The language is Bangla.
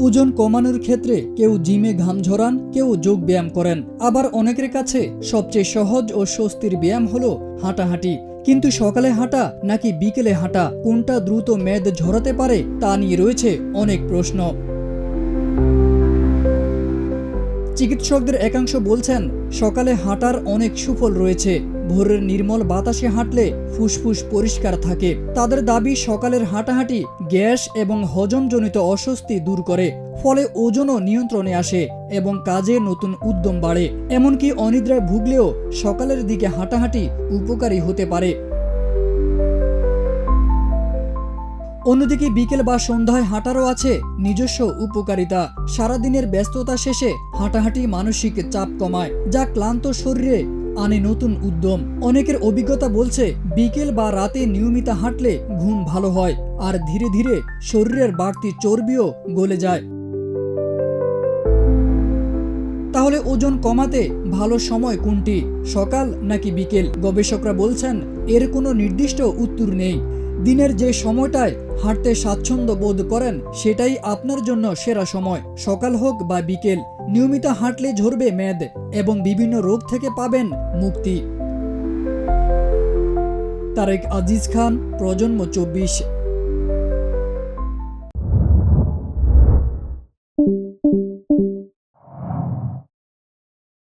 ওজন কমানোর ক্ষেত্রে কেউ জিমে ঘাম ঝরান, কেউ যোগ ব্যায়াম করেন, আবার অনেকের কাছে সবচেয়ে সহজ ও স্বস্তির ব্যায়াম হলো হাঁটাহাঁটি। কিন্তু সকালে হাঁটা নাকি বিকেলে হাঁটা, কোনটা দ্রুত মেদ ঝরাতে পারে তা নিয়ে রয়েছে অনেক প্রশ্ন। চিকিৎসকদের একাংশ বলছেন সকালে হাঁটার অনেক সুফল রয়েছে। ভোরের নির্মল বাতাসে হাঁটলে ফুসফুস পরিষ্কার থাকে। তাদের দাবি সকালের হাঁটাহাঁটি গ্যাস এবং হজমজনিত অস্বস্তি দূর করে, ফলে ওজনও নিয়ন্ত্রণে আসে এবং কাজে নতুন উদ্যম বাড়ে। এমনকি অনিদ্রায় ভুগলেও সকালের দিকে হাঁটাহাঁটি উপকারী হতে পারে। অন্যদিকে বিকেল বা সন্ধ্যায় হাঁটারও আছে নিজস্ব উপকারিতা। সারাদিনের ব্যস্ততা শেষে হাঁটাহাঁটি মানসিক চাপ কমায়, যা ক্লান্ত শরীরে আনে নতুন উদ্যম। অনেকের অভিজ্ঞতা বলছে বিকেল বা রাতে নিয়মিত হাঁটলে ঘুম ভালো হয় আর ধীরে ধীরে শরীরের বাড়তি চর্বিও গলে যায়। তাহলে ওজন কমাতে ভালো সময় কোনটি, সকাল নাকি বিকেল? গবেষকরা বলছেন এর কোনো নির্দিষ্ট উত্তর নেই। দিনের যে সময়টায় হাঁটতে স্বাচ্ছন্দ্য বোধ করেন সেটাই আপনার জন্য সেরা সময়। সকাল হোক বা বিকেল, নিয়মিত হাঁটলে ঝরবে মেদ এবং বিভিন্ন রোগ থেকে পাবেন মুক্তি। তারেক আজিজ খান, প্রজন্ম 24।